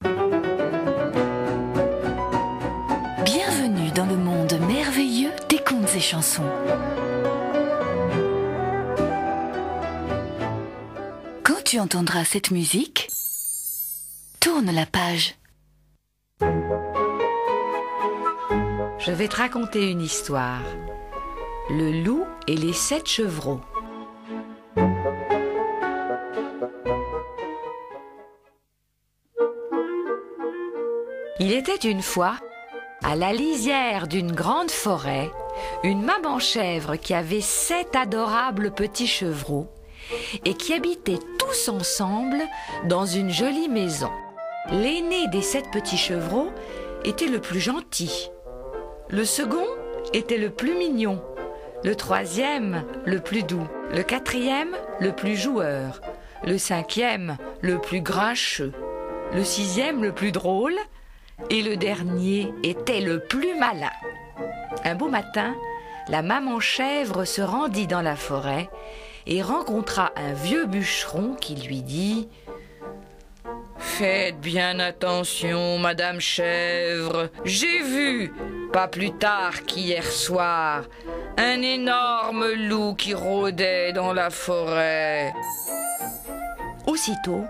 Bienvenue dans le monde merveilleux des contes et chansons. Quand tu entendras cette musique, tourne la page. Je vais te raconter une histoire. Le loup et les 7 chevreaux. Il était une fois, à la lisière d'une grande forêt, une maman chèvre qui avait 7 adorables petits chevreaux et qui habitaient tous ensemble dans une jolie maison. L'aîné des 7 petits chevreaux était le plus gentil. Le second était le plus mignon. Le troisième, le plus doux. Le quatrième, le plus joueur. Le cinquième, le plus grincheux. Le sixième, le plus drôle. Et le dernier était le plus malin. Un beau matin, la maman chèvre se rendit dans la forêt et rencontra un vieux bûcheron qui lui dit « Faites bien attention, madame chèvre, j'ai vu, pas plus tard qu'hier soir, un énorme loup qui rôdait dans la forêt. » Aussitôt,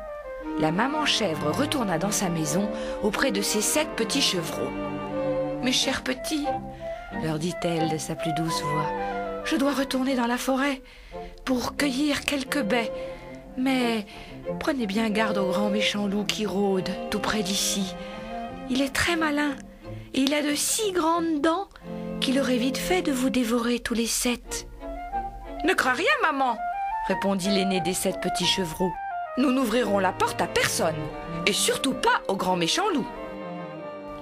la maman chèvre retourna dans sa maison auprès de ses 7 petits chevreaux. « Mes chers petits, leur dit-elle de sa plus douce voix, je dois retourner dans la forêt pour cueillir quelques baies. Mais prenez bien garde au grand méchant loup qui rôde tout près d'ici. Il est très malin et il a de si grandes dents qu'il aurait vite fait de vous dévorer tous les 7. »« Ne crains rien, maman, répondit l'aîné des 7 petits chevreaux. Nous n'ouvrirons la porte à personne, et surtout pas au grand méchant loup. »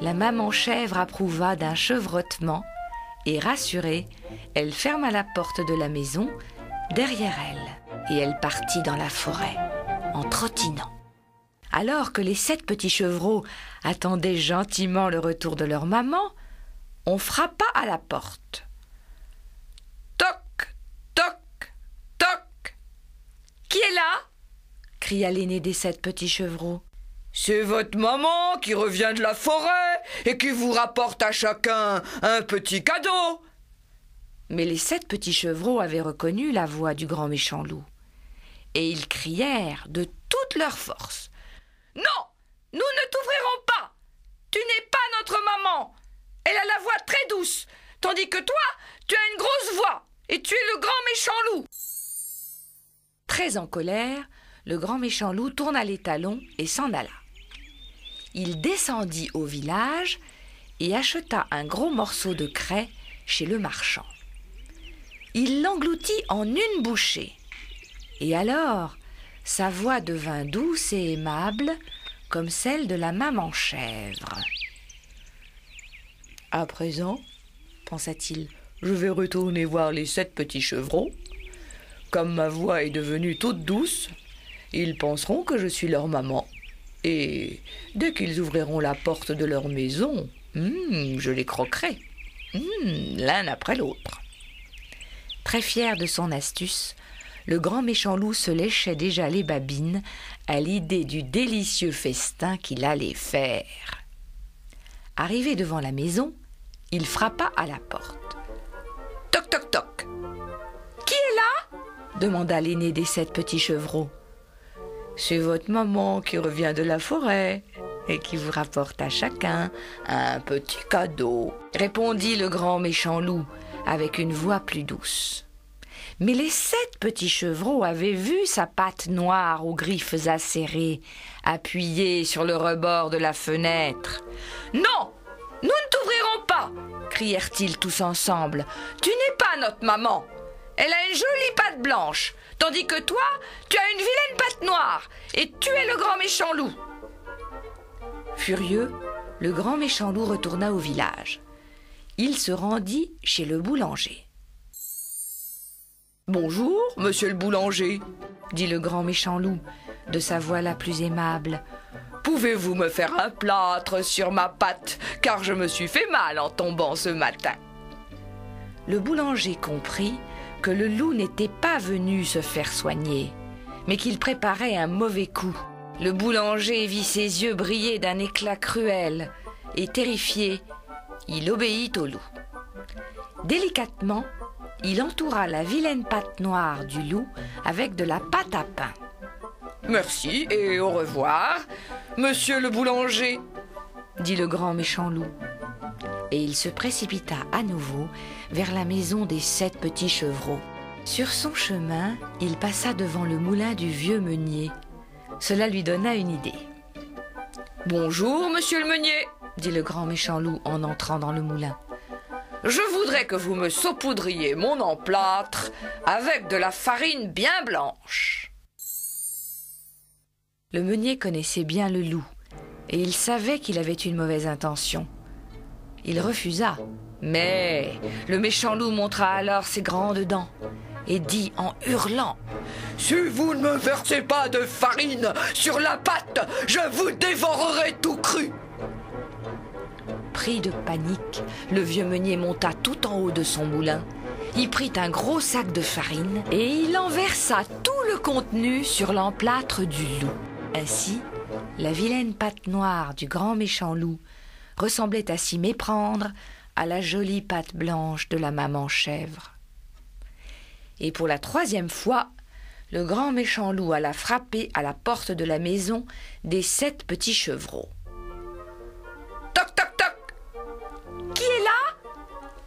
La maman chèvre approuva d'un chevrotement, et rassurée, elle ferma la porte de la maison derrière elle, et elle partit dans la forêt, en trottinant. Alors que les 7 petits chevreaux attendaient gentiment le retour de leur maman, on frappa à la porte. Toc, toc, toc. « Qui est là ?» cria l'aîné des 7 petits chevreaux. « C'est votre maman qui revient de la forêt et qui vous rapporte à chacun un petit cadeau. » Mais les 7 petits chevreaux avaient reconnu la voix du grand méchant loup. Et ils crièrent de toute leur force. « Non, nous ne t'ouvrirons pas. Tu n'es pas notre maman. Elle a la voix très douce, tandis que toi, tu as une grosse voix et tu es le grand méchant loup. » Très en colère, le grand méchant loup tourna les talons et s'en alla. Il descendit au village et acheta un gros morceau de craie chez le marchand. Il l'engloutit en une bouchée. Et alors, sa voix devint douce et aimable, comme celle de la maman chèvre. « À présent, pensa-t-il, je vais retourner voir les 7 petits chevreaux. Comme ma voix est devenue toute douce, ils penseront que je suis leur maman. Et dès qu'ils ouvriront la porte de leur maison, je les croquerai, l'un après l'autre. » Très fier de son astuce, le grand méchant loup se léchait déjà les babines à l'idée du délicieux festin qu'il allait faire. Arrivé devant la maison, il frappa à la porte. « Toc, toc, toc. Qui est là ?» demanda l'aîné des 7 petits chevreaux. « C'est votre maman qui revient de la forêt et qui vous rapporte à chacun un petit cadeau, » répondit le grand méchant loup avec une voix plus douce. Mais les 7 petits chevreaux avaient vu sa patte noire aux griffes acérées, appuyée sur le rebord de la fenêtre. « Non, nous ne t'ouvrirons pas !» crièrent-ils tous ensemble. « Tu n'es pas notre maman. Elle a une jolie patte blanche, tandis que toi, tu as une vilaine patte noire, et tu es le grand méchant loup. » Furieux, le grand méchant loup retourna au village. Il se rendit chez le boulanger. « Bonjour, monsieur le boulanger, » dit le grand méchant loup, de sa voix la plus aimable. « Pouvez-vous me faire un plâtre sur ma patte, car je me suis fait mal en tombant ce matin. » Le boulanger comprit que le loup n'était pas venu se faire soigner, mais qu'il préparait un mauvais coup. Le boulanger vit ses yeux briller d'un éclat cruel et terrifié, il obéit au loup. Délicatement, il entoura la vilaine patte noire du loup avec de la pâte à pain. « Merci et au revoir, monsieur le boulanger !» dit le grand méchant loup. Et il se précipita à nouveau vers la maison des 7 petits chevreaux. Sur son chemin, il passa devant le moulin du vieux meunier. Cela lui donna une idée. « Bonjour, monsieur le meunier !» dit le grand méchant loup en entrant dans le moulin. « Je voudrais que vous me saupoudriez mon emplâtre avec de la farine bien blanche. » Le meunier connaissait bien le loup et il savait qu'il avait une mauvaise intention. Il refusa, mais le méchant loup montra alors ses grandes dents et dit en hurlant « Si vous ne me versez pas de farine sur la pâte, je vous dévorerai tout cru !» Pris de panique, le vieux meunier monta tout en haut de son moulin. Il prit un gros sac de farine et il en versa tout le contenu sur l'emplâtre du loup. Ainsi, la vilaine patte noire du grand méchant loup ressemblait à s'y méprendre à la jolie patte blanche de la maman chèvre. Et pour la 3e fois, le grand méchant loup alla frapper à la porte de la maison des 7 petits chevreaux. « Toc, toc, toc ! Qui est là ?»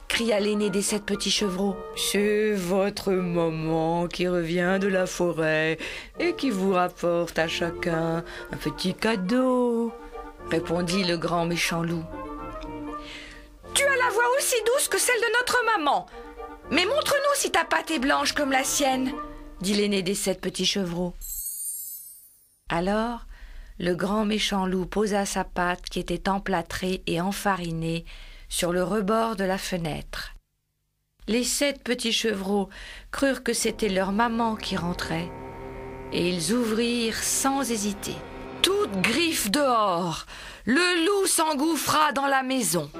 cria l'aîné des 7 petits chevreaux. « C'est votre maman qui revient de la forêt et qui vous rapporte à chacun un petit cadeau, » répondit le grand méchant loup. « Tu as la voix aussi douce que celle de notre maman, mais montre-nous si ta pâte est blanche comme la sienne, » dit l'aîné des 7 petits chevreaux. Alors, le grand méchant loup posa sa pâte qui était emplâtrée et enfarinée sur le rebord de la fenêtre. Les 7 petits chevreaux crurent que c'était leur maman qui rentrait, et ils ouvrirent sans hésiter. Toutes griffes dehors, le loup s'engouffra dans la maison.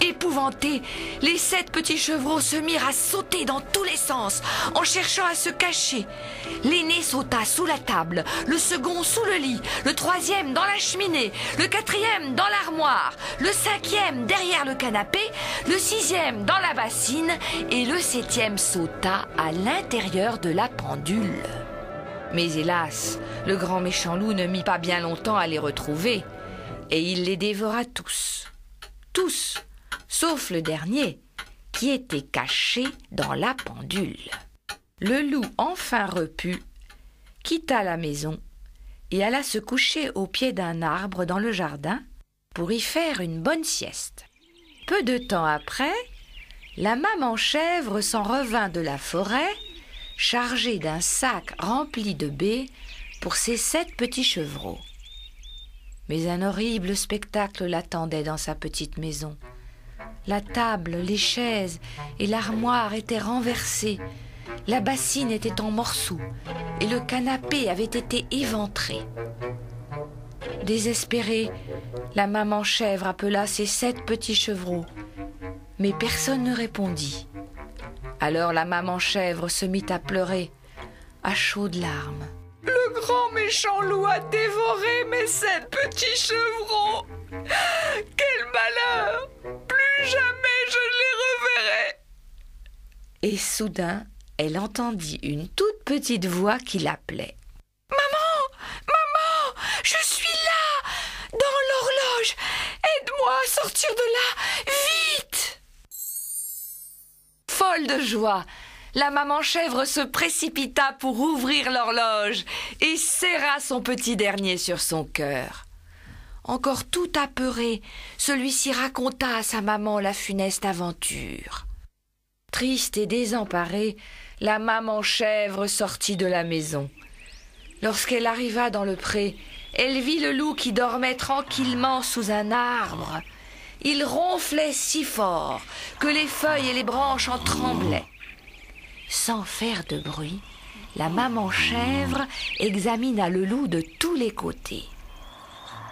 Épouvantés, les 7 petits chevreaux se mirent à sauter dans tous les sens, en cherchant à se cacher. L'aîné sauta sous la table, le second sous le lit, le 3e dans la cheminée, le 4e dans l'armoire, le 5e derrière le canapé, le 6e dans la bassine et le 7e sauta à l'intérieur de la pendule. Mais hélas, le grand méchant loup ne mit pas bien longtemps à les retrouver, et il les dévora tous. Tous, sauf le dernier, qui était caché dans la pendule. Le loup, enfin repu, quitta la maison et alla se coucher au pied d'un arbre dans le jardin pour y faire une bonne sieste. Peu de temps après, la maman chèvre s'en revint de la forêt, chargée d'un sac rempli de baies pour ses 7 petits chevreaux. Mais un horrible spectacle l'attendait dans sa petite maison. La table, les chaises et l'armoire étaient renversées, la bassine était en morceaux et le canapé avait été éventré. Désespérée, la maman chèvre appela ses 7 petits chevreaux, mais personne ne répondit. Alors la maman chèvre se mit à pleurer, à chaudes larmes. « Le grand méchant loup a dévoré mes 7 petits chevreaux. Quel malheur! Plus jamais je les reverrai !» Et soudain, elle entendit une toute petite voix qui l'appelait. « Maman! Maman! Je suis là! Dans l'horloge! Aide-moi à sortir de là! Vite !» Folle de joie, la maman chèvre se précipita pour ouvrir l'horloge et serra son petit dernier sur son cœur. Encore tout apeuré, celui-ci raconta à sa maman la funeste aventure. Triste et désemparée, la maman chèvre sortit de la maison. Lorsqu'elle arriva dans le pré, elle vit le loup qui dormait tranquillement sous un arbre. Il ronflait si fort que les feuilles et les branches en tremblaient. Sans faire de bruit, la maman chèvre examina le loup de tous les côtés.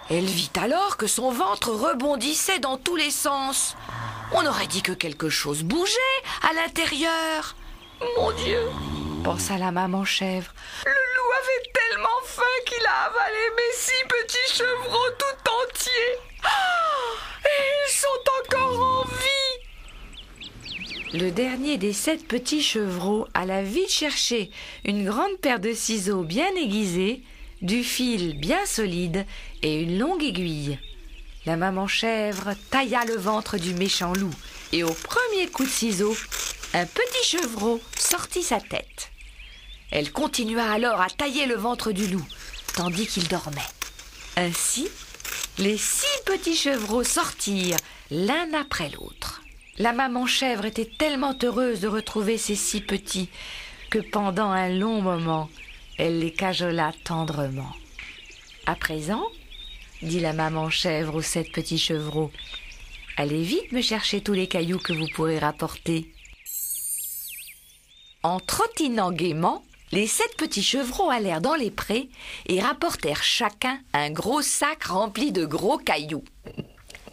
Elle vit alors que son ventre rebondissait dans tous les sens. On aurait dit que quelque chose bougeait à l'intérieur. « Mon Dieu !» pensa la maman chèvre. « Le loup avait tellement faim qu'il a avalé mes 6 petits chevreaux tout entiers. Et ils sont encore en vie. Le dernier des 7 petits chevreaux alla vite chercher une grande paire de ciseaux bien aiguisés, du fil bien solide et une longue aiguille. La maman chèvre tailla le ventre du méchant loup et au premier coup de ciseau, un petit chevreau sortit sa tête. Elle continua alors à tailler le ventre du loup, tandis qu'il dormait. Ainsi, les 6 petits chevreaux sortirent l'un après l'autre. La maman chèvre était tellement heureuse de retrouver ces 6 petits que pendant un long moment, elle les cajola tendrement. « À présent, dit la maman chèvre aux 7 petits chevreaux, allez vite me chercher tous les cailloux que vous pourrez rapporter. » En trottinant gaiement, les 7 petits chevreaux allèrent dans les prés et rapportèrent chacun un gros sac rempli de gros cailloux.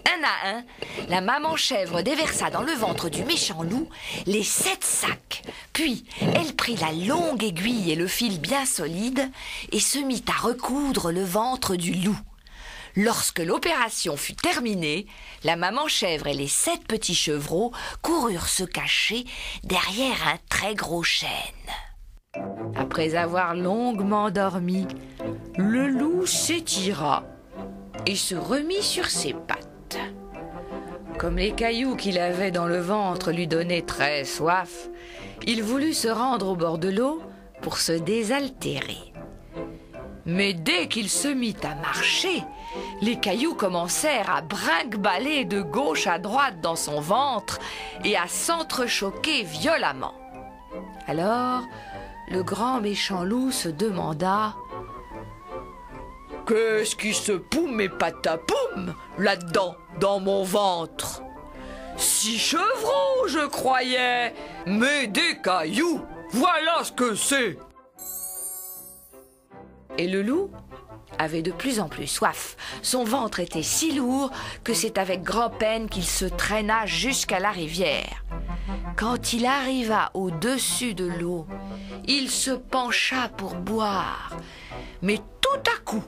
Un à un, la maman chèvre déversa dans le ventre du méchant loup les 7 sacs. Puis, elle prit la longue aiguille et le fil bien solide et se mit à recoudre le ventre du loup. Lorsque l'opération fut terminée, la maman chèvre et les 7 petits chevreaux coururent se cacher derrière un très gros chêne. Après avoir longuement dormi, le loup s'étira et se remit sur ses pattes. Comme les cailloux qu'il avait dans le ventre lui donnaient très soif, il voulut se rendre au bord de l'eau pour se désaltérer. Mais dès qu'il se mit à marcher, les cailloux commencèrent à brinque-baller de gauche à droite dans son ventre et à s'entrechoquer violemment. Alors, le grand méchant loup se demanda « Qu'est-ce qui se poume et patapoum là-dedans, dans mon ventre? 6 chevreaux, je croyais, mais des cailloux, voilà ce que c'est !» Et le loup avait de plus en plus soif. Son ventre était si lourd que c'est avec grand-peine qu'il se traîna jusqu'à la rivière. Quand il arriva au-dessus de l'eau, il se pencha pour boire. Mais tout à coup,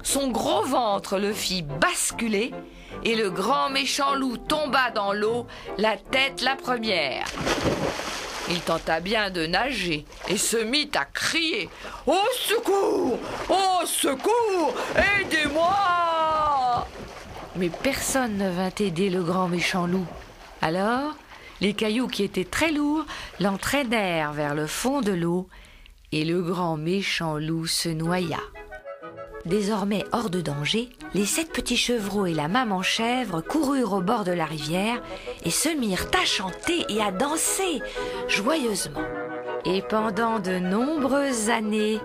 son gros ventre le fit basculer et le grand méchant loup tomba dans l'eau, la tête la première. Il tenta bien de nager et se mit à crier « Au secours! Au secours! Aidez-moi » Mais personne ne vint aider le grand méchant loup. Alors, les cailloux qui étaient très lourds l'entraînèrent vers le fond de l'eau et le grand méchant loup se noya. Désormais hors de danger, les 7 petits chevreaux et la maman chèvre coururent au bord de la rivière et se mirent à chanter et à danser joyeusement. Et pendant de nombreuses années,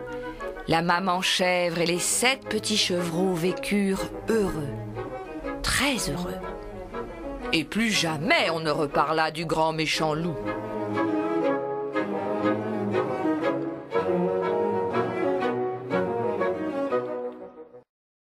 la maman chèvre et les 7 petits chevreaux vécurent heureux, très heureux. Et plus jamais on ne reparla du grand méchant loup.